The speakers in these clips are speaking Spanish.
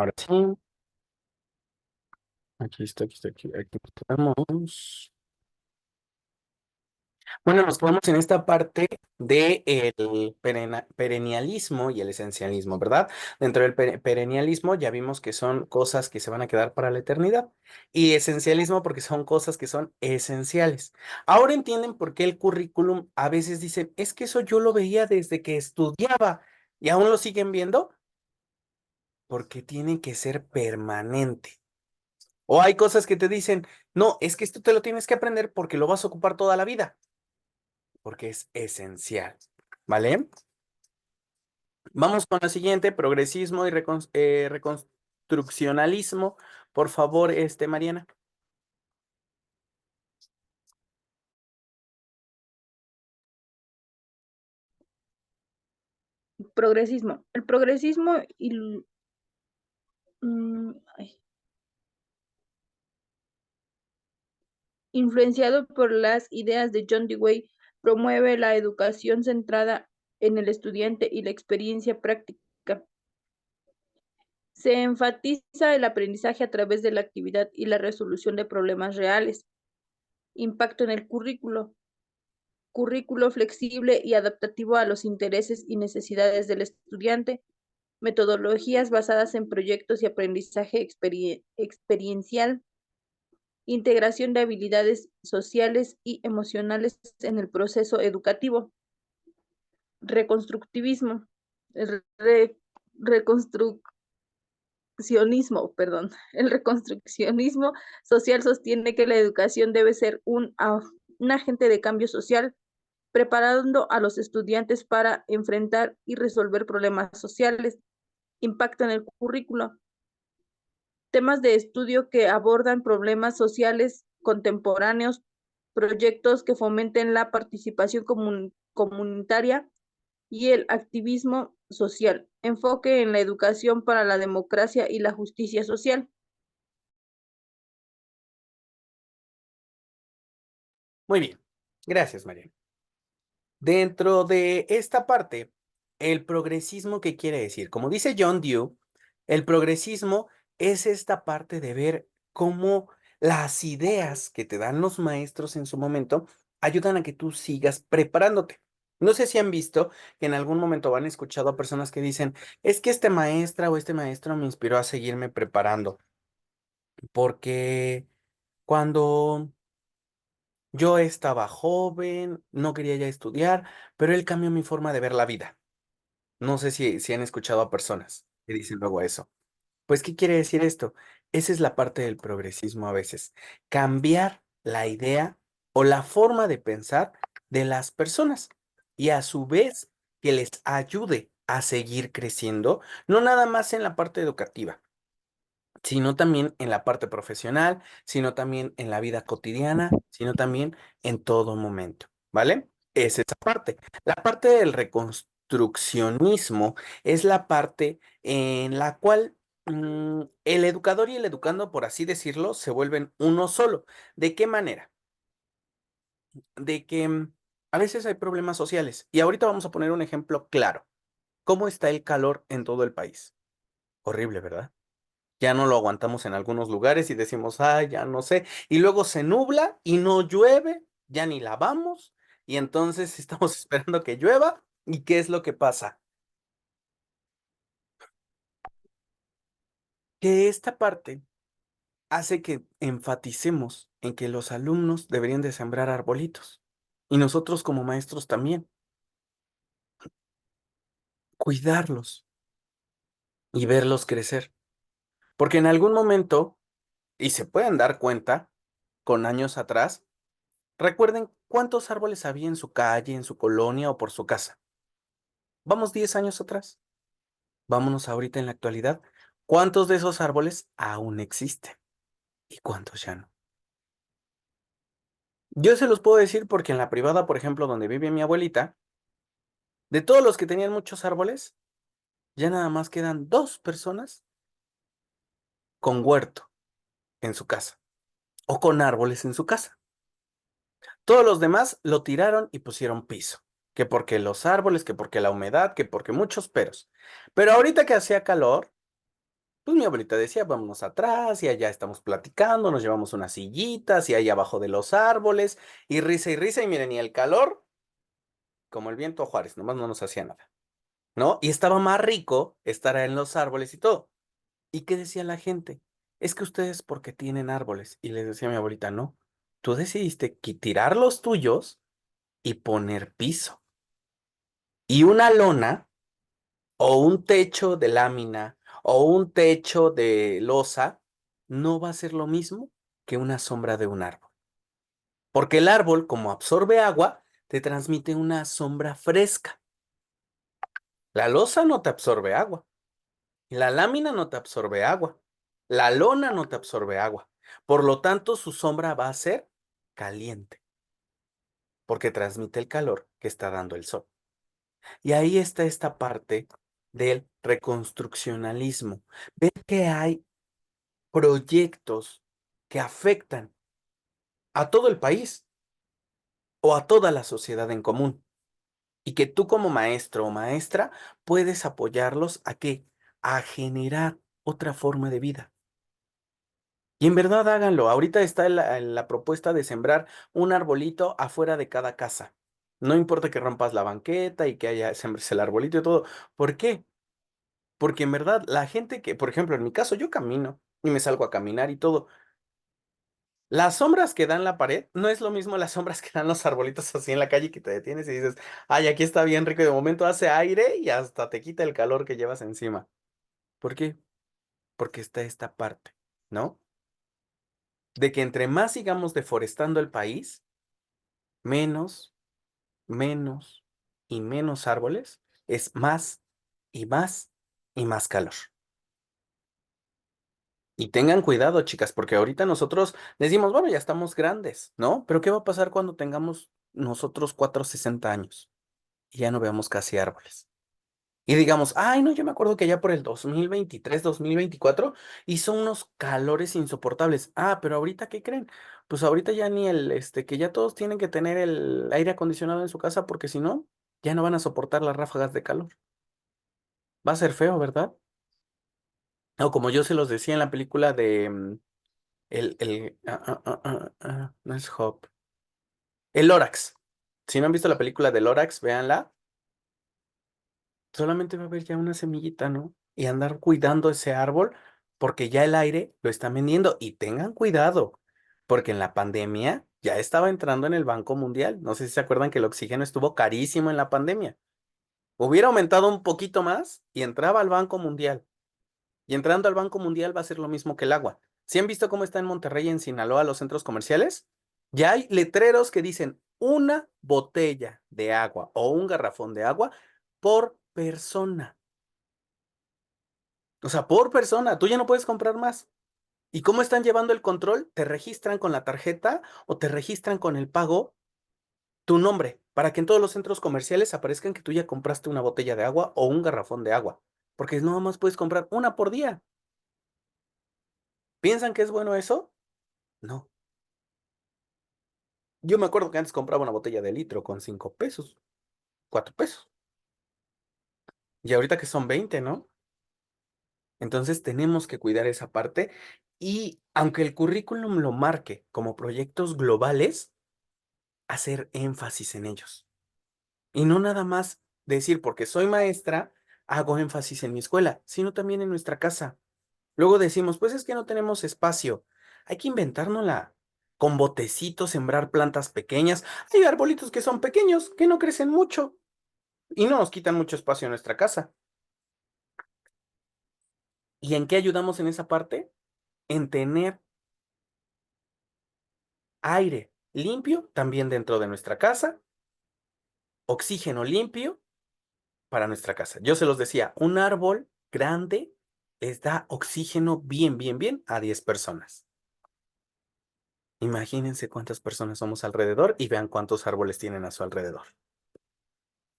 Ahora sí, aquí estamos. Bueno, nos quedamos en esta parte del perennialismo y el esencialismo, ¿verdad? Dentro del perennialismo ya vimos que son cosas que se van a quedar para la eternidad y esencialismo porque son cosas que son esenciales. Ahora entienden por qué el currículum a veces dicen, es que eso yo lo veía desde que estudiaba y aún lo siguen viendo porque tiene que ser permanente. O hay cosas que te dicen, no, es que esto te lo tienes que aprender porque lo vas a ocupar toda la vida, porque es esencial, ¿vale? Vamos con la siguiente, progresismo y reconstruccionalismo. Por favor, Mariana. Progresismo. El progresismo ay, influenciado por las ideas de John Dewey, promueve la educación centrada en el estudiante y la experiencia práctica. Se enfatiza el aprendizaje a través de la actividad y la resolución de problemas reales. Impacto en el currículo flexible y adaptativo a los intereses y necesidades del estudiante. Metodologías basadas en proyectos y aprendizaje experiencial. Integración de habilidades sociales y emocionales en el proceso educativo. Reconstructivismo. Reconstruccionismo, perdón. El reconstruccionismo social sostiene que la educación debe ser un agente de cambio social, preparando a los estudiantes para enfrentar y resolver problemas sociales. Impacto en el currículo. Temas de estudio que abordan problemas sociales contemporáneos, proyectos que fomenten la participación comunitaria y el activismo social. Enfoque en la educación para la democracia y la justicia social. Muy bien. Gracias, Mariana. Dentro de esta parte, el progresismo, ¿qué quiere decir? Como dice John Dewey, el progresismo es esta parte de ver cómo las ideas que te dan los maestros en su momento ayudan a que tú sigas preparándote. No sé si han visto que en algún momento han escuchado a personas que dicen, es que este maestra o este maestro me inspiró a seguirme preparando, porque cuando yo estaba joven, no quería ya estudiar, pero él cambió mi forma de ver la vida. No sé si han escuchado a personas que dicen luego eso. Pues, ¿qué quiere decir esto? Esa es la parte del progresismo a veces. Cambiar la idea o la forma de pensar de las personas y a su vez que les ayude a seguir creciendo, no nada más en la parte educativa, sino también en la parte profesional, sino también en la vida cotidiana, sino también en todo momento, ¿vale? Es esa parte. La parte del reconstruccionismo es la parte en la cual el educador y el educando, por así decirlo, se vuelven uno solo. ¿De qué manera? De que a veces hay problemas sociales. Y ahorita vamos a poner un ejemplo claro. ¿Cómo está el calor en todo el país? Horrible, ¿verdad? Ya no lo aguantamos en algunos lugares y decimos, ay, ya no sé. Y luego se nubla y no llueve, ya ni lavamos. Y entonces estamos esperando que llueva. ¿Y qué es lo que pasa? Que esta parte hace que enfaticemos en que los alumnos deberían de sembrar arbolitos. Y nosotros como maestros también, cuidarlos y verlos crecer. Porque en algún momento, y se pueden dar cuenta, con años atrás, recuerden cuántos árboles había en su calle, en su colonia o por su casa. Vamos 10 años atrás. Vámonos ahorita en la actualidad. ¿Cuántos de esos árboles aún existen? ¿Y cuántos ya no? Yo se los puedo decir porque en la privada, por ejemplo, donde vive mi abuelita, de todos los que tenían muchos árboles, ya nada más quedan 2 personas con huerto en su casa o con árboles en su casa. Todos los demás lo tiraron y pusieron piso. Que porque los árboles, que porque la humedad, que porque muchos peros. Pero ahorita que hacía calor, Pues mi abuelita decía, vámonos atrás y allá estamos platicando, nos llevamos unas sillitas y ahí abajo de los árboles y risa y miren, y el calor, como el viento a Juárez, nomás no nos hacía nada, ¿no? Y estaba más rico estar en los árboles y todo. ¿Y qué decía la gente? Es que ustedes porque tienen árboles. Y les decía mi abuelita, no, tú decidiste tirar los tuyos y poner piso. Y una lona o un techo de lámina o un techo de losa no va a ser lo mismo que una sombra de un árbol. Porque el árbol, como absorbe agua, te transmite una sombra fresca. La losa no te absorbe agua. La lámina no te absorbe agua. La lona no te absorbe agua. Por lo tanto, su sombra va a ser caliente, porque transmite el calor que está dando el sol. Y ahí está esta parte del reconstruccionalismo. Ver que hay proyectos que afectan a todo el país o a toda la sociedad en común y que tú como maestro o maestra puedes apoyarlos a qué? A generar otra forma de vida. Y en verdad háganlo. Ahorita está en la propuesta de sembrar un arbolito afuera de cada casa. No importa que rompas la banqueta y que haya sembres el arbolito y todo. ¿Por qué? Porque en verdad la gente que, por ejemplo, en mi caso, yo camino y me salgo a caminar y todo. Las sombras que dan la pared no es lo mismo las sombras que dan los arbolitos así en la calle que te detienes y dices, ay, aquí está bien rico y de momento hace aire y hasta te quita el calor que llevas encima. ¿Por qué? Porque está esta parte, ¿no? De que entre más sigamos deforestando el país, menos, menos y menos árboles, es más y más y más calor. Y tengan cuidado, chicas, porque ahorita nosotros decimos, bueno, ya estamos grandes, ¿no? Pero ¿qué va a pasar cuando tengamos nosotros 460 años y ya no veamos casi árboles? Y digamos, ay, no, yo me acuerdo que ya por el 2023, 2024 hizo unos calores insoportables. Ah, pero ahorita, ¿qué creen? Pues ahorita ya ni que ya todos tienen que tener el aire acondicionado en su casa porque si no, ya no van a soportar las ráfagas de calor. Va a ser feo, ¿verdad? O como yo se los decía en la película de no es Hop. El Lorax. Si no han visto la película de Lorax, véanla. Solamente va a haber ya una semillita, ¿no? Y andar cuidando ese árbol porque ya el aire lo están vendiendo. Y tengan cuidado, porque en la pandemia ya estaba entrando en el Banco Mundial. No sé si se acuerdan que el oxígeno estuvo carísimo en la pandemia. Hubiera aumentado un poquito más y entraba al Banco Mundial. Y entrando al Banco Mundial va a ser lo mismo que el agua. ¿Sí han visto cómo está en Monterrey y en Sinaloa los centros comerciales? Ya hay letreros que dicen una botella de agua o un garrafón de agua por persona. O sea, por persona, tú ya no puedes comprar más. ¿Y cómo están llevando el control? Te registran con la tarjeta o te registran con el pago tu nombre para que en todos los centros comerciales aparezcan que tú ya compraste una botella de agua o un garrafón de agua. Porque no más puedes comprar una por día. ¿Piensan que es bueno eso? No. Yo me acuerdo que antes compraba una botella de litro con 5 pesos, 4 pesos. Y ahorita que son 20, ¿no? Entonces tenemos que cuidar esa parte. Y aunque el currículum lo marque como proyectos globales, hacer énfasis en ellos. Y no nada más decir, porque soy maestra, hago énfasis en mi escuela, sino también en nuestra casa. Luego decimos, pues es que no tenemos espacio. Hay que inventárnosla. Con botecitos, sembrar plantas pequeñas. Hay arbolitos que son pequeños, que no crecen mucho y no nos quitan mucho espacio en nuestra casa. ¿Y en qué ayudamos en esa parte? En tener aire limpio también dentro de nuestra casa, oxígeno limpio para nuestra casa. Yo se los decía, un árbol grande les da oxígeno bien, bien, bien a 10 personas. Imagínense cuántas personas somos alrededor y vean cuántos árboles tienen a su alrededor,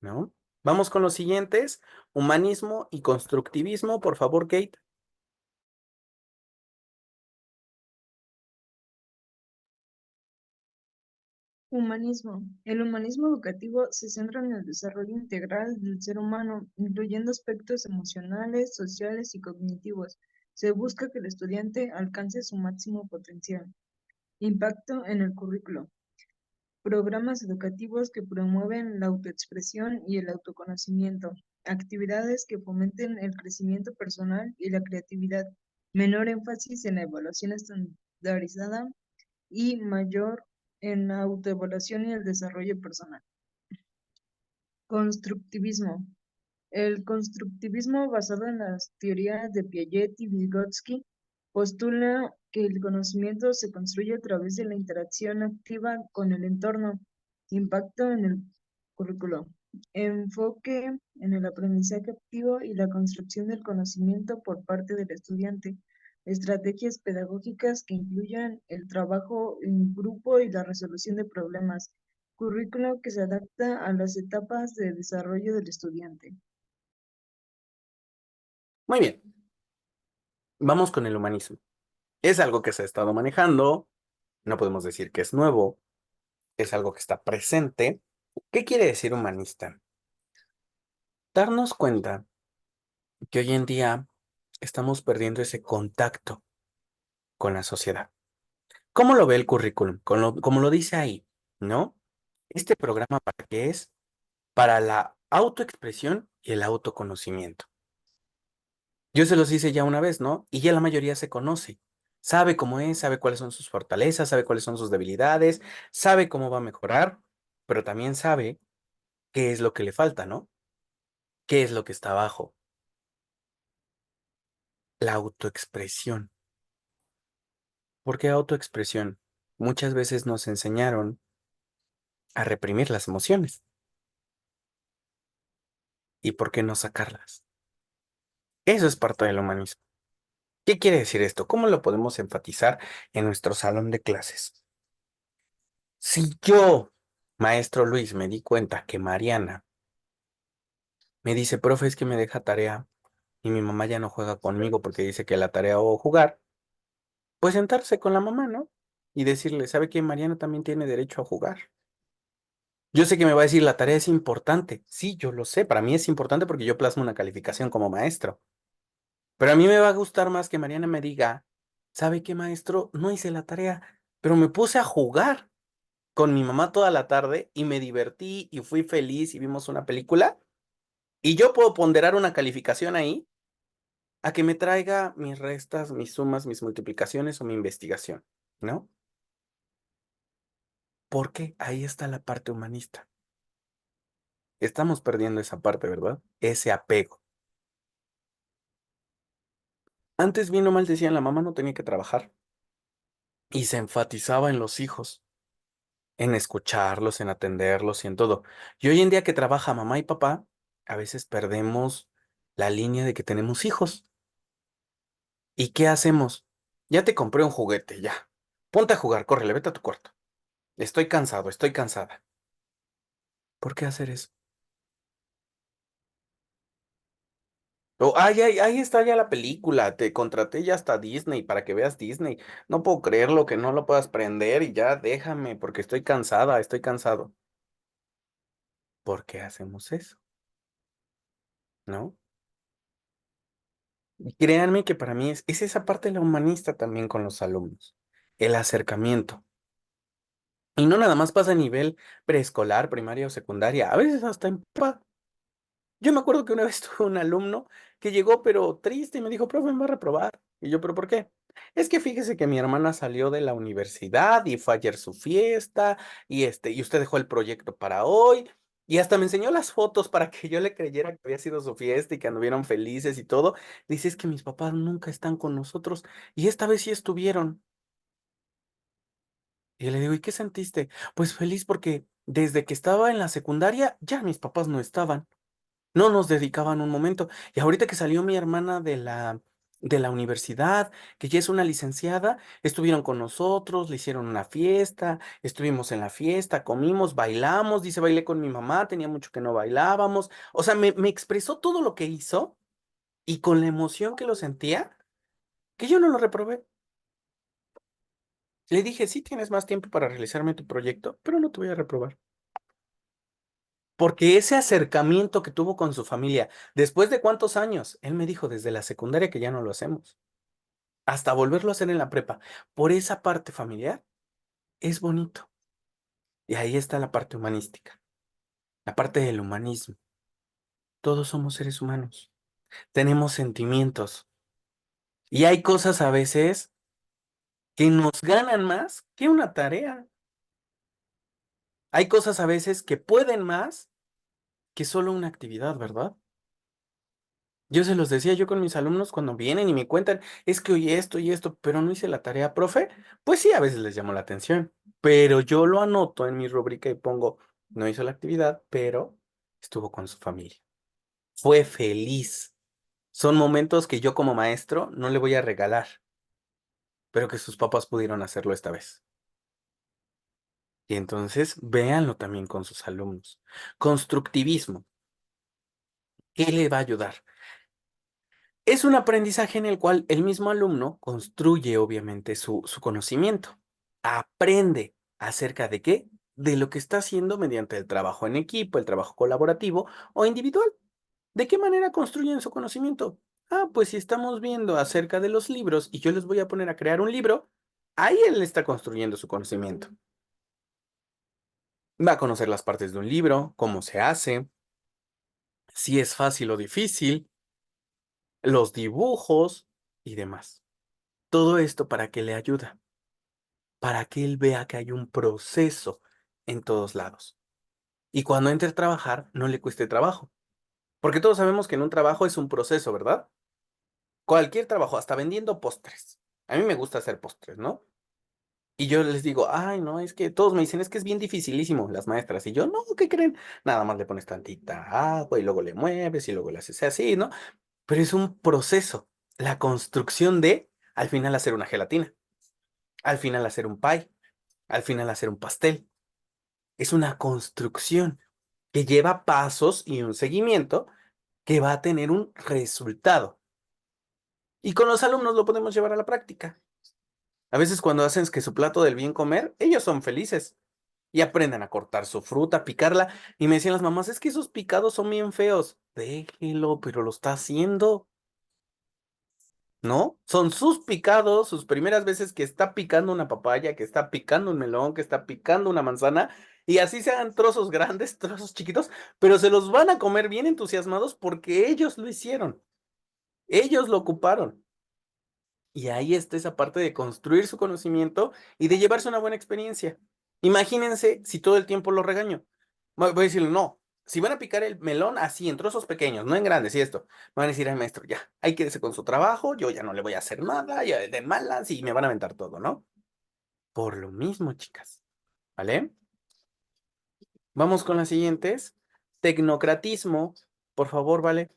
¿no? Vamos con los siguientes, humanismo y constructivismo, por favor, Kate. Humanismo. El humanismo educativo se centra en el desarrollo integral del ser humano, incluyendo aspectos emocionales, sociales y cognitivos. Se busca que el estudiante alcance su máximo potencial. Impacto en el currículo. Programas educativos que promueven la autoexpresión y el autoconocimiento. Actividades que fomenten el crecimiento personal y la creatividad. Menor énfasis en la evaluación estandarizada y mayor en la autoevaluación y el desarrollo personal. Constructivismo. El constructivismo, basado en las teorías de Piaget y Vygotsky, postula que el conocimiento se construye a través de la interacción activa con el entorno. Impacto en el currículo. Enfoque en el aprendizaje activo y la construcción del conocimiento por parte del estudiante. Estrategias pedagógicas que incluyan el trabajo en grupo y la resolución de problemas. Currículo que se adapta a las etapas de desarrollo del estudiante. Muy bien, vamos con el humanismo. Es algo que se ha estado manejando, no podemos decir que es nuevo, es algo que está presente. ¿Qué quiere decir humanista? Darnos cuenta que hoy en día estamos perdiendo ese contacto con la sociedad. ¿Cómo lo ve el currículum? Como lo dice ahí, ¿no? Este programa, ¿para qué es? Para la autoexpresión y el autoconocimiento. Yo se los hice ya una vez, ¿no? Y ya la mayoría se conoce. Sabe cómo es, sabe cuáles son sus fortalezas, sabe cuáles son sus debilidades, sabe cómo va a mejorar, pero también sabe qué es lo que le falta, ¿no? ¿Qué es lo que está abajo? La autoexpresión. ¿Por qué autoexpresión? Muchas veces nos enseñaron a reprimir las emociones. ¿Y por qué no sacarlas? Eso es parte del humanismo. ¿Qué quiere decir esto? ¿Cómo lo podemos enfatizar en nuestro salón de clases? Si yo, maestro Luis, me di cuenta que Mariana me dice, profe, es que me deja tarea y mi mamá ya no juega conmigo porque dice que la tarea o jugar, pues sentarse con la mamá, ¿no? Y decirle, ¿sabe que Mariana también tiene derecho a jugar? Yo sé que me va a decir, la tarea es importante. Sí, yo lo sé, para mí es importante porque yo plasmo una calificación como maestro. Pero a mí me va a gustar más que Mariana me diga, ¿sabe qué, maestro? No hice la tarea, pero me puse a jugar con mi mamá toda la tarde y me divertí y fui feliz y vimos una película. Y yo puedo ponderar una calificación ahí a que me traiga mis restas, mis sumas, mis multiplicaciones o mi investigación, ¿no? Porque ahí está la parte humanista. Estamos perdiendo esa parte, ¿verdad? Ese apego. Antes, bien o mal decían, la mamá no tenía que trabajar y se enfatizaba en los hijos, en escucharlos, en atenderlos y en todo. Y hoy en día que trabaja mamá y papá, a veces perdemos la línea de que tenemos hijos. ¿Y qué hacemos? Ya te compré un juguete, ya. Ponte a jugar, córrele, vete a tu cuarto. Estoy cansado, estoy cansada. ¿Por qué hacer eso? O, ay, ay, ahí está ya la película, te contraté ya hasta Disney para que veas Disney. No puedo creerlo que no lo puedas prender y ya déjame porque estoy cansada, estoy cansado. ¿Por qué hacemos eso? ¿No? Y créanme que para mí es esa parte de la humanista también con los alumnos, el acercamiento. Y no nada más pasa a nivel preescolar, primaria o secundaria, a veces hasta en prepa. Yo me acuerdo que una vez tuve un alumno que llegó pero triste y me dijo, profe, me va a reprobar. Y yo, ¿pero por qué? Es que fíjese que mi hermana salió de la universidad y fue ayer su fiesta y usted dejó el proyecto para hoy y hasta me enseñó las fotos para que yo le creyera que había sido su fiesta y que anduvieron felices y todo. Dice, es que mis papás nunca están con nosotros y esta vez sí estuvieron. Y le digo, ¿y qué sentiste? Pues feliz porque desde que estaba en la secundaria ya mis papás no estaban. No nos dedicaban un momento. Y ahorita que salió mi hermana de la universidad, que ya es una licenciada, estuvieron con nosotros, le hicieron una fiesta, estuvimos en la fiesta, comimos, bailamos, dice, bailé con mi mamá, tenía mucho que no bailábamos. O sea, me expresó todo lo que hizo y con la emoción que lo sentía, que yo no lo reprobé. Le dije, sí tienes más tiempo para realizarme tu proyecto, pero no te voy a reprobar. Porque ese acercamiento que tuvo con su familia, después de cuántos años, él me dijo desde la secundaria que ya no lo hacemos. hasta volverlo a hacer en la prepa, por esa parte familiar, es bonito. Y ahí está la parte humanística, la parte del humanismo. Todos somos seres humanos, tenemos sentimientos y hay cosas a veces que nos ganan más que una tarea. Hay cosas a veces que pueden más que solo una actividad, ¿verdad? Yo se los decía yo con mis alumnos cuando vienen y me cuentan, es que oí esto y esto, pero no hice la tarea, profe. Pues sí, a veces les llamo la atención, pero yo lo anoto en mi rúbrica y pongo, no hizo la actividad, pero estuvo con su familia. Fue feliz. Son momentos que yo como maestro no le voy a regalar, pero que sus papás pudieron hacerlo esta vez. Y entonces véanlo también con sus alumnos. Constructivismo, ¿qué le va a ayudar? Es un aprendizaje en el cual el mismo alumno construye obviamente su conocimiento. Aprende acerca de qué, de lo que está haciendo mediante el trabajo en equipo, el trabajo colaborativo o individual. ¿De qué manera construyen su conocimiento? Ah, pues si estamos viendo acerca de los libros y yo les voy a poner a crear un libro, ahí él está construyendo su conocimiento. Va a conocer las partes de un libro, cómo se hace, si es fácil o difícil, los dibujos y demás. Todo esto para que le ayuda, para que él vea que hay un proceso en todos lados. Y cuando entre a trabajar, no le cueste trabajo. Porque todos sabemos que en un trabajo es un proceso, ¿verdad? Cualquier trabajo, hasta vendiendo postres. A mí me gusta hacer postres, ¿no? Y yo les digo, ay, no, es que todos me dicen, es que es bien dificilísimo, las maestras. Y yo, no, ¿qué creen? Nada más le pones tantita agua y luego le mueves y luego le haces así, ¿no? Pero es un proceso, la construcción de, al final, hacer una gelatina, al final, hacer un pie, al final, hacer un pastel. Es una construcción que lleva pasos y un seguimiento que va a tener un resultado. Y con los alumnos lo podemos llevar a la práctica. A veces cuando hacen que su plato del bien comer, ellos son felices y aprenden a cortar su fruta, a picarla. Y me decían las mamás, es que esos picados son bien feos. Déjelo, pero lo está haciendo, ¿no? Son sus picados, sus primeras veces que está picando una papaya, que está picando un melón, que está picando una manzana. Y así se hagan trozos grandes, trozos chiquitos, pero se los van a comer bien entusiasmados porque ellos lo hicieron. Ellos lo ocuparon. Y ahí está esa parte de construir su conocimiento y de llevarse una buena experiencia. Imagínense si todo el tiempo lo regaño. Voy a decirle, no, si van a picar el melón así, en trozos pequeños, no en grandes, y esto, me van a decir, ay, maestro, ya, ahí quédese con su trabajo, yo ya no le voy a hacer nada, ya de malas, y me van a aventar todo, ¿no? Por lo mismo, chicas, ¿vale? Vamos con las siguientes. Tecnocratismo, por favor, ¿vale?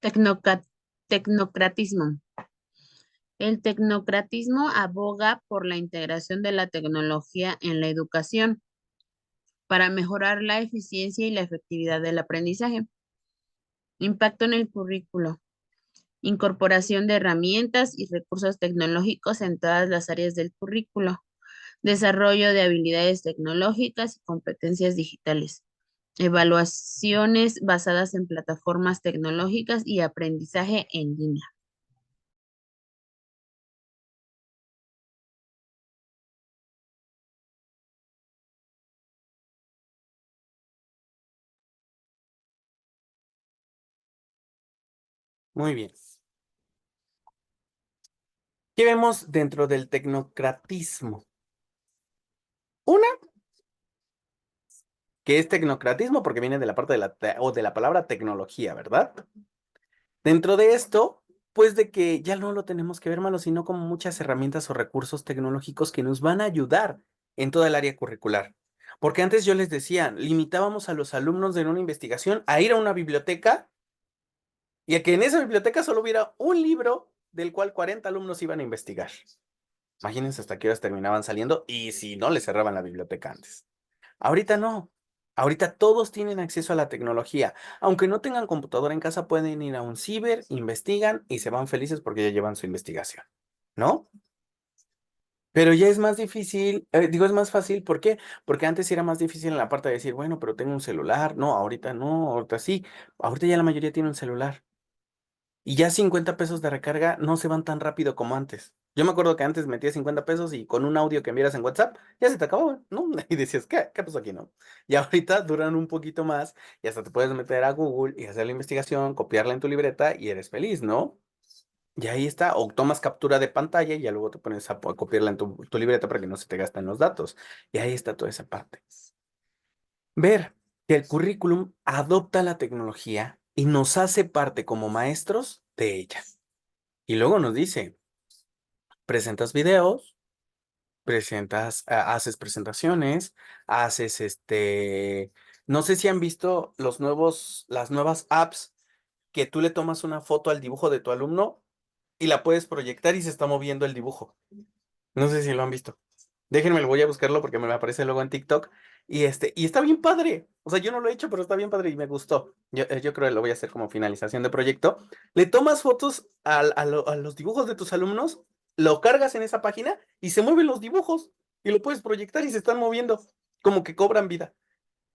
Tecnoca- Tecnocratismo. El tecnocratismo aboga por la integración de la tecnología en la educación para mejorar la eficiencia y la efectividad del aprendizaje. Impacto en el currículo. Incorporación de herramientas y recursos tecnológicos en todas las áreas del currículo. Desarrollo de habilidades tecnológicas y competencias digitales. Evaluaciones basadas en plataformas tecnológicas y aprendizaje en línea. Muy bien. ¿Qué vemos dentro del tecnocratismo? Una, que es tecnocratismo porque viene de la parte de o de la palabra tecnología, ¿verdad? Dentro de esto, pues de que ya no lo tenemos que ver malo, sino como muchas herramientas o recursos tecnológicos que nos van a ayudar en toda el área curricular. Porque antes yo les decía, limitábamos a los alumnos de una investigación a ir a una biblioteca y a que en esa biblioteca solo hubiera un libro del cual 40 alumnos iban a investigar. Imagínense hasta qué horas terminaban saliendo y si no, les cerraban la biblioteca antes. Ahorita no. Ahorita todos tienen acceso a la tecnología. Aunque no tengan computadora en casa, pueden ir a un ciber, investigan y se van felices porque ya llevan su investigación, ¿no? Pero ya es más difícil, digo, es más fácil, ¿por qué? Porque antes era más difícil en la parte de decir, bueno, pero tengo un celular. No, ahorita sí. Ahorita ya la mayoría tiene un celular. Y ya 50 pesos de recarga no se van tan rápido como antes. Yo me acuerdo que antes metías 50 pesos y con un audio que enviaras en WhatsApp ya se te acababa, ¿no? Y decías, ¿qué pasó aquí, no? Y ahorita duran un poquito más y hasta te puedes meter a Google y hacer la investigación, copiarla en tu libreta y eres feliz, ¿no? Y ahí está, o tomas captura de pantalla y ya luego te pones a copiarla en tu libreta para que no se te gasten los datos. Y ahí está toda esa parte. Ver que el currículum adopta la tecnología y nos hace parte como maestros de ella. Y luego nos dice, presentas videos, haces presentaciones, haces no sé si han visto las nuevas apps que tú le tomas una foto al dibujo de tu alumno y la puedes proyectar y se está moviendo el dibujo. No sé si lo han visto. Déjenme, lo voy a buscarlo porque me aparece luego en TikTok. Y está bien padre. O sea, yo no lo he hecho, pero está bien padre y me gustó. Yo creo que lo voy a hacer como finalización de proyecto. Le tomas fotos a los dibujos de tus alumnos, lo cargas en esa página y se mueven los dibujos. Y lo puedes proyectar y se están moviendo. Como que cobran vida.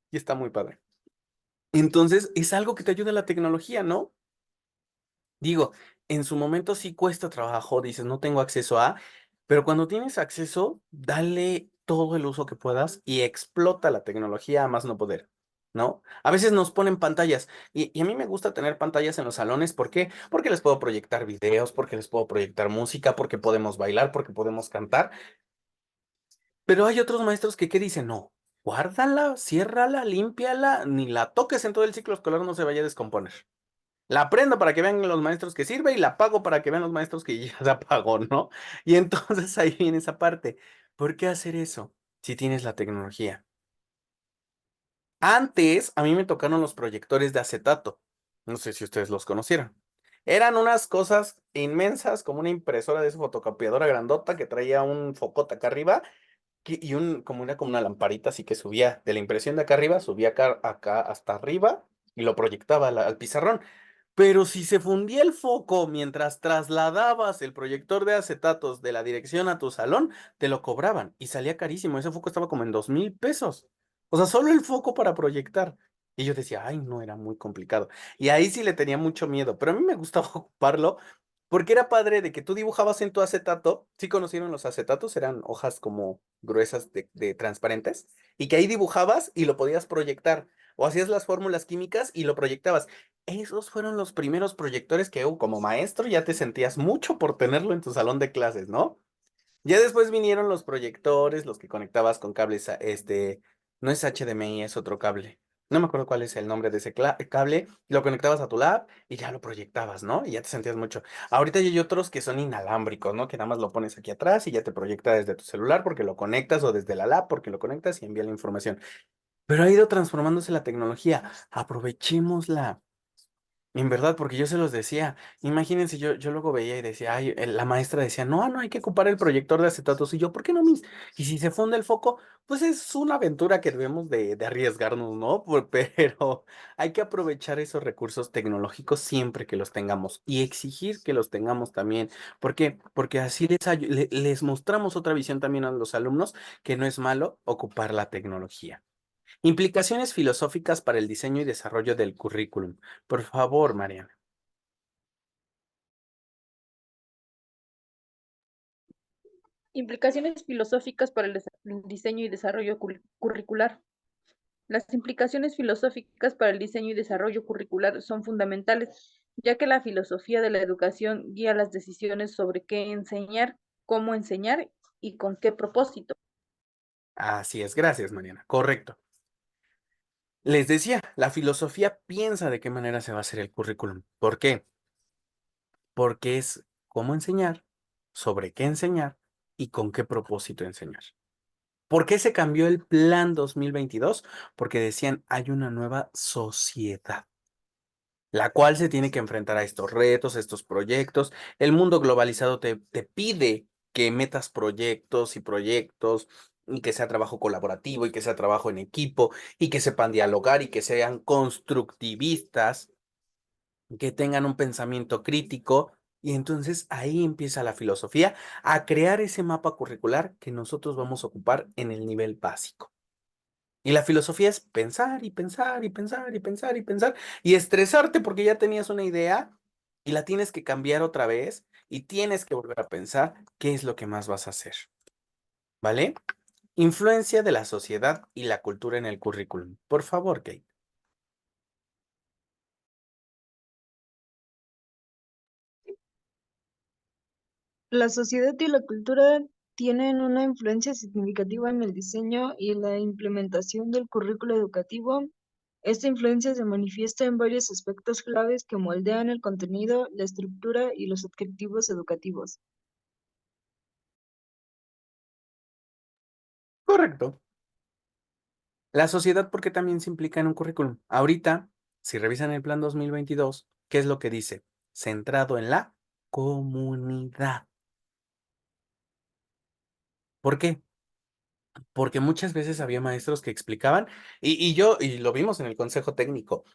Y está muy padre. Entonces, es algo que te ayuda la tecnología, ¿no? Digo, en su momento sí cuesta trabajo, dices, no tengo acceso a, pero cuando tienes acceso, dale todo el uso que puedas y explota la tecnología a más no poder, ¿no? A veces nos ponen pantallas y a mí me gusta tener pantallas en los salones, ¿por qué? Porque les puedo proyectar videos, porque les puedo proyectar música, porque podemos bailar, porque podemos cantar, pero hay otros maestros que ¿qué dicen? No, guárdala, ciérrala, límpiala, ni la toques en todo el ciclo escolar, no se vaya a descomponer. La aprendo para que vean los maestros que sirve y la pago para que vean los maestros que ya se apagó, ¿no? Y entonces ahí viene esa parte. ¿Por qué hacer eso si tienes la tecnología? Antes a mí me tocaron los proyectores de acetato. No sé si ustedes los conocieron. Eran unas cosas inmensas como una impresora de esa fotocopiadora grandota que traía un focote acá arriba como una lamparita así que subía de la impresión de acá arriba, subía acá hasta arriba y lo proyectaba al pizarrón. Pero si se fundía el foco mientras trasladabas el proyector de acetatos de la dirección a tu salón, te lo cobraban y salía carísimo. Ese foco estaba como en 2,000 pesos. O sea, solo el foco para proyectar. Y yo decía, ay, no, era muy complicado. Y ahí sí le tenía mucho miedo, pero a mí me gustaba ocuparlo porque era padre de que tú dibujabas en tu acetato. ¿Sí conocieron los acetatos? Eran hojas como gruesas de transparentes y que ahí dibujabas y lo podías proyectar. O hacías las fórmulas químicas y lo proyectabas. Esos fueron los primeros proyectores que como maestro ya te sentías mucho por tenerlo en tu salón de clases, ¿no? Ya después vinieron los proyectores, los que conectabas con cables, no es HDMI, es otro cable. No me acuerdo cuál es el nombre de ese cable. Lo conectabas a tu lab y ya lo proyectabas, ¿no? Y ya te sentías mucho. Ahorita ya hay otros que son inalámbricos, ¿no? Que nada más lo pones aquí atrás y ya te proyecta desde tu celular porque lo conectas o desde la lab porque lo conectas y envía la información. Pero ha ido transformándose la tecnología. Aprovechémosla. En verdad, porque yo se los decía, imagínense, yo luego veía y decía, ay, la maestra decía, no, no hay que ocupar el proyector de acetatos. Y yo, ¿por qué no, mis? Y si se funde el foco, pues es una aventura que debemos de arriesgarnos, ¿no? Pero hay que aprovechar esos recursos tecnológicos siempre que los tengamos y exigir que los tengamos también. ¿Por qué? Porque así les mostramos otra visión también a los alumnos que no es malo ocupar la tecnología. Implicaciones filosóficas para el diseño y desarrollo del currículum. Por favor, Mariana. Implicaciones filosóficas para el diseño y desarrollo curricular. Las implicaciones filosóficas para el diseño y desarrollo curricular son fundamentales, ya que la filosofía de la educación guía las decisiones sobre qué enseñar, cómo enseñar y con qué propósito. Así es, gracias, Mariana. Correcto. Les decía, la filosofía piensa de qué manera se va a hacer el currículum. ¿Por qué? Porque es cómo enseñar, sobre qué enseñar y con qué propósito enseñar. ¿Por qué se cambió el plan 2022? Porque decían, hay una nueva sociedad, la cual se tiene que enfrentar a estos retos, a estos proyectos. El mundo globalizado te pide que metas proyectos y proyectos y que sea trabajo colaborativo y que sea trabajo en equipo y que sepan dialogar y que sean constructivistas, que tengan un pensamiento crítico. Y entonces ahí empieza la filosofía a crear ese mapa curricular que nosotros vamos a ocupar en el nivel básico. Y la filosofía es pensar y pensar y pensar y pensar y pensar y estresarte porque ya tenías una idea y la tienes que cambiar otra vez y tienes que volver a pensar qué es lo que más vas a hacer. ¿Vale? Influencia de la sociedad y la cultura en el currículum. Por favor, Kate. La sociedad y la cultura tienen una influencia significativa en el diseño y la implementación del currículo educativo. Esta influencia se manifiesta en varios aspectos claves que moldean el contenido, la estructura y los objetivos educativos. Correcto. La sociedad, porque también se implica en un currículum. Ahorita, si revisan el plan 2022, ¿qué es lo que dice? Centrado en la comunidad. ¿Por qué? Porque muchas veces había maestros que explicaban, y lo vimos en el consejo técnico,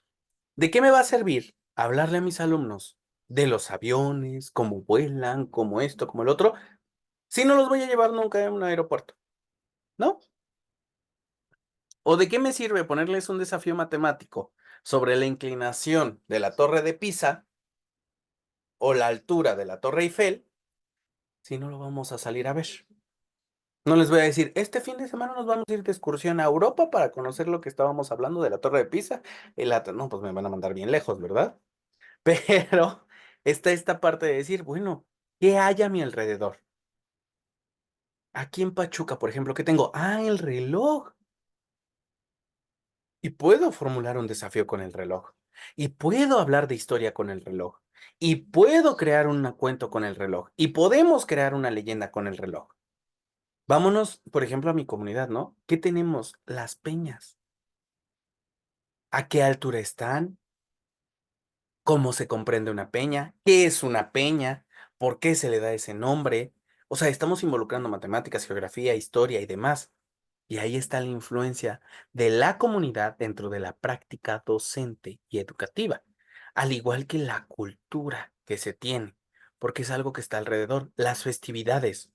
¿de qué me va a servir hablarle a mis alumnos de los aviones, cómo vuelan, cómo esto, cómo el otro, si no los voy a llevar nunca a un aeropuerto? ¿No? ¿O de qué me sirve ponerles un desafío matemático sobre la inclinación de la Torre de Pisa o la altura de la Torre Eiffel si no lo vamos a salir a ver? No les voy a decir, este fin de semana nos vamos a ir de excursión a Europa para conocer lo que estábamos hablando de la Torre de Pisa. No, pues me van a mandar bien lejos, ¿verdad? Pero está esta parte de decir, bueno, ¿qué hay a mi alrededor? Aquí en Pachuca, por ejemplo, ¿qué tengo? Ah, el reloj. Y puedo formular un desafío con el reloj. Y puedo hablar de historia con el reloj. Y puedo crear un cuento con el reloj. Y podemos crear una leyenda con el reloj. Vámonos, por ejemplo, a mi comunidad, ¿no? ¿Qué tenemos? Las peñas. ¿A qué altura están? ¿Cómo se comprende una peña? ¿Qué es una peña? ¿Por qué se le da ese nombre? O sea, estamos involucrando matemáticas, geografía, historia y demás. Y ahí está la influencia de la comunidad dentro de la práctica docente y educativa, al igual que la cultura que se tiene, porque es algo que está alrededor. Las festividades.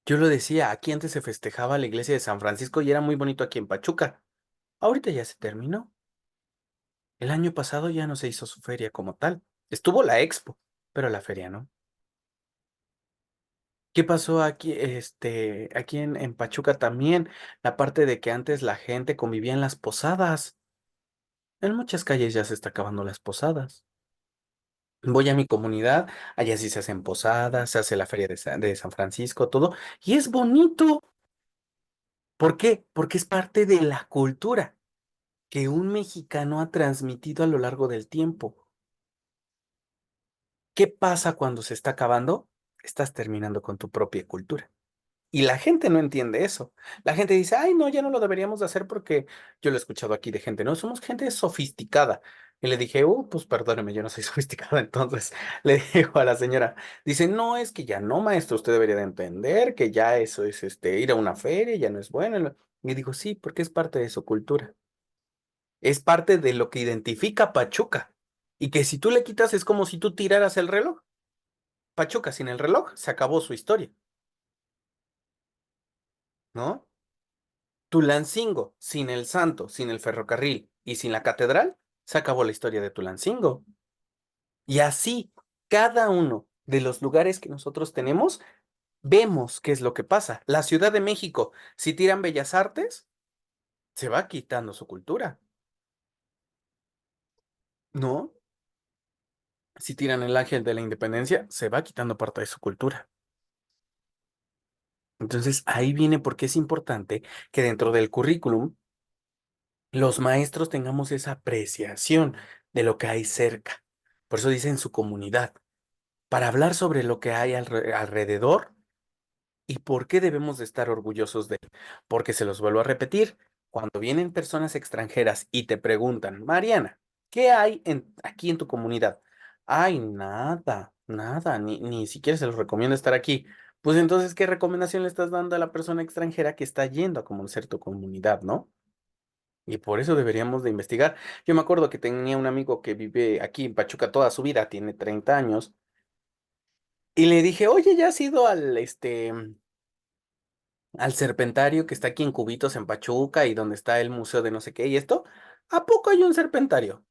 Yo lo decía, aquí antes se festejaba la iglesia de San Francisco y era muy bonito aquí en Pachuca. Ahorita ya se terminó. El año pasado ya no se hizo su feria como tal. Estuvo la expo, pero la feria no. ¿Qué pasó aquí, aquí en Pachuca también? La parte de que antes la gente convivía en las posadas. En muchas calles ya se está acabando las posadas. Voy a mi comunidad, allá sí se hacen posadas, se hace la feria de San Francisco, todo, y es bonito. ¿Por qué? Porque es parte de la cultura que un mexicano ha transmitido a lo largo del tiempo. ¿Qué pasa cuando se está acabando? Estás terminando con tu propia cultura. Y la gente no entiende eso. La gente dice, ay, no, ya no lo deberíamos de hacer porque yo lo he escuchado aquí de gente, no, somos gente sofisticada. Y le dije, pues perdóneme, yo no soy sofisticada. Entonces le digo a la señora, dice, no, es que ya no, maestro, usted debería de entender que ya eso es ir a una feria, ya no es bueno. Y digo, sí, porque es parte de su cultura. Es parte de lo que identifica a Pachuca. Y que si tú le quitas es como si tú tiraras el reloj. Pachuca sin el reloj se acabó su historia, ¿no? Tulancingo, sin el Santo, sin el ferrocarril y sin la catedral, se acabó la historia de Tulancingo. Y así, cada uno de los lugares que nosotros tenemos, vemos qué es lo que pasa. La Ciudad de México, si tiran Bellas Artes, se va quitando su cultura, ¿no? Si tiran el Ángel de la Independencia, se va quitando parte de su cultura. Entonces, ahí viene porque es importante que dentro del currículum los maestros tengamos esa apreciación de lo que hay cerca. Por eso dicen su comunidad, para hablar sobre lo que hay alrededor y por qué debemos de estar orgullosos de él. Porque se los vuelvo a repetir, cuando vienen personas extranjeras y te preguntan, Mariana, ¿qué hay aquí en tu comunidad? Ay, nada, nada, ni siquiera se los recomiendo estar aquí. Pues entonces, ¿qué recomendación le estás dando a la persona extranjera que está yendo a conocer tu comunidad, no? Y por eso deberíamos de investigar. Yo me acuerdo que tenía un amigo que vive aquí en Pachuca toda su vida, tiene 30 años, y le dije, oye, ¿ya has ido al Serpentario que está aquí en Cubitos en Pachuca y donde está el museo de no sé qué y esto? ¿A poco hay un serpentario?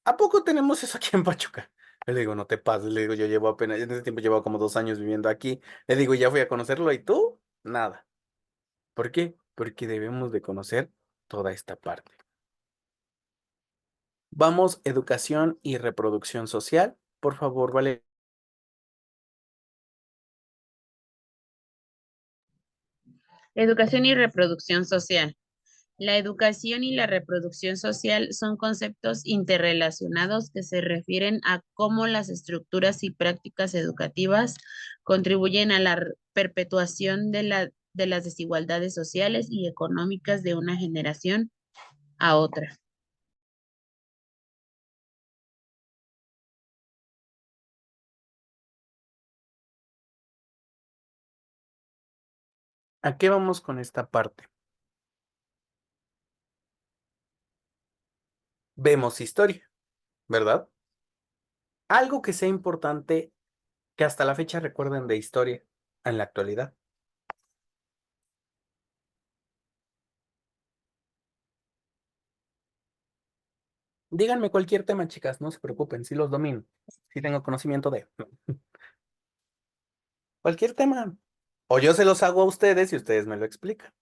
¿A poco tenemos eso aquí en Pachuca? Le digo, no te pases, le digo, yo llevo apenas, en ese tiempo llevo como 2 años viviendo aquí. Le digo, ya fui a conocerlo y tú, nada. ¿Por qué? Porque debemos de conocer toda esta parte. Vamos, educación y reproducción social. Por favor, vale. Educación y reproducción social. La educación y la reproducción social son conceptos interrelacionados que se refieren a cómo las estructuras y prácticas educativas contribuyen a la perpetuación de las desigualdades sociales y económicas de una generación a otra. ¿A qué vamos con esta parte? Vemos historia, ¿verdad? Algo que sea importante que hasta la fecha recuerden de historia en la actualidad. Díganme cualquier tema, chicas, no se preocupen, si los domino, si tengo conocimiento de cualquier tema. O yo se los hago a ustedes y ustedes me lo explican.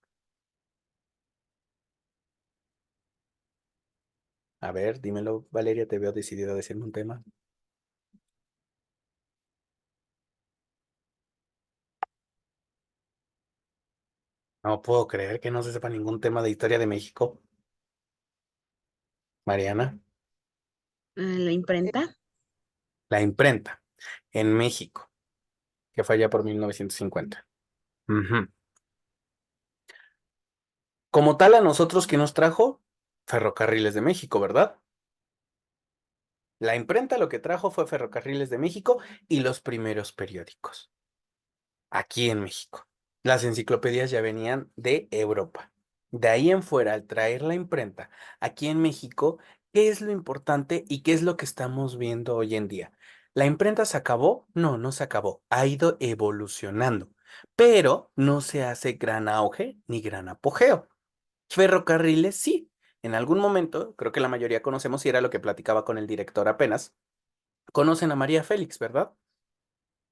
A ver, dímelo, Valeria, te veo decidida a decirme un tema. No puedo creer que no se sepa ningún tema de historia de México. Mariana, La imprenta. la imprenta en México, que fue allá por 1950. Ujú. Como tal, a nosotros que nos trajo Ferrocarriles de México, ¿verdad? La imprenta lo que trajo fue Ferrocarriles de México y los primeros periódicos, aquí en México. Las enciclopedias ya venían de Europa. De ahí en fuera, al traer la imprenta aquí en México, ¿qué es lo importante y qué es lo que estamos viendo hoy en día? ¿La imprenta se acabó? No, no se acabó. Ha ido evolucionando, pero no se hace gran auge ni gran apogeo. Ferrocarriles, sí. En algún momento, creo que la mayoría conocemos, y era lo que platicaba con el director apenas, conocen a María Félix, ¿verdad?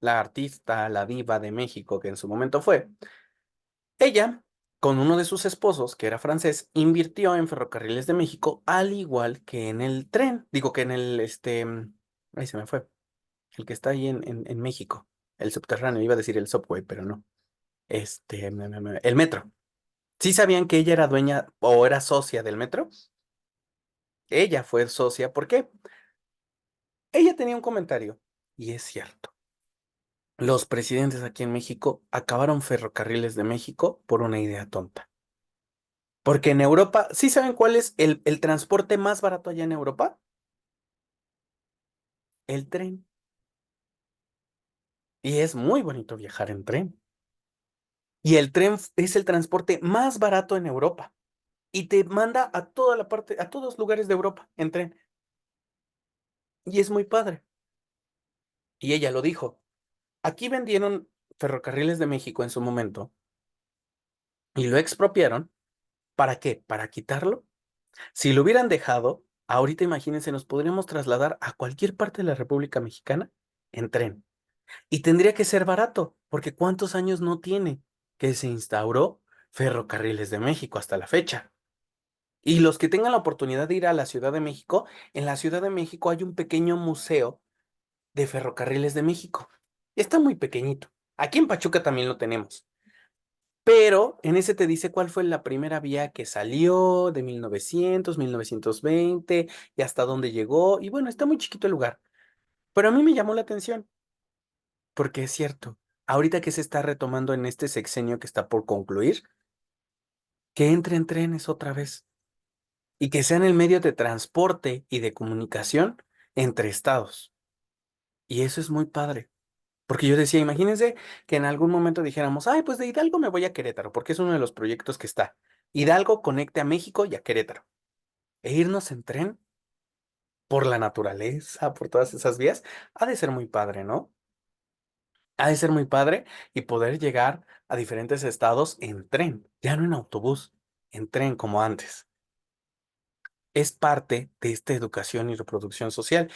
La artista, la diva de México que en su momento fue. Ella, con uno de sus esposos, que era francés, invirtió en Ferrocarriles de México, al igual que en el tren, digo que en el, ahí se me fue, el que está ahí en México, el subterráneo, iba a decir el subway, pero no, el metro. ¿Sí sabían que ella era dueña o era socia del metro? Ella fue socia, ¿por qué? Ella tenía un comentario, y es cierto. Los presidentes aquí en México acabaron Ferrocarriles de México por una idea tonta. Porque en Europa, ¿sí saben cuál es el transporte más barato allá en Europa? El tren. Y es muy bonito viajar en tren. Y el tren es el transporte más barato en Europa. Y te manda a toda la parte, a todos los lugares de Europa en tren. Y es muy padre. Y ella lo dijo. Aquí vendieron Ferrocarriles de México en su momento y lo expropiaron. ¿Para qué? ¿Para quitarlo? Si lo hubieran dejado, ahorita imagínense, nos podríamos trasladar a cualquier parte de la República Mexicana en tren. Y tendría que ser barato, porque ¿cuántos años no tiene que se instauró Ferrocarriles de México hasta la fecha? Y los que tengan la oportunidad de ir a la Ciudad de México, en la Ciudad de México hay un pequeño museo de Ferrocarriles de México. Está muy pequeñito. Aquí en Pachuca también lo tenemos. Pero en ese te dice cuál fue la primera vía que salió de 1900, 1920 y hasta dónde llegó. Y bueno, está muy chiquito el lugar. Pero a mí me llamó la atención, porque es cierto, ahorita que se está retomando en este sexenio que está por concluir, que entren trenes otra vez y que sean el medio de transporte y de comunicación entre estados. Y eso es muy padre. Porque yo decía, imagínense que en algún momento dijéramos, ay, pues de Hidalgo me voy a Querétaro, porque es uno de los proyectos que está. Hidalgo conecte a México y a Querétaro. E irnos en tren por la naturaleza, por todas esas vías, ha de ser muy padre, ¿no? Ha de ser muy padre y poder llegar a diferentes estados en tren, ya no en autobús, en tren como antes. Es parte de esta educación y reproducción social.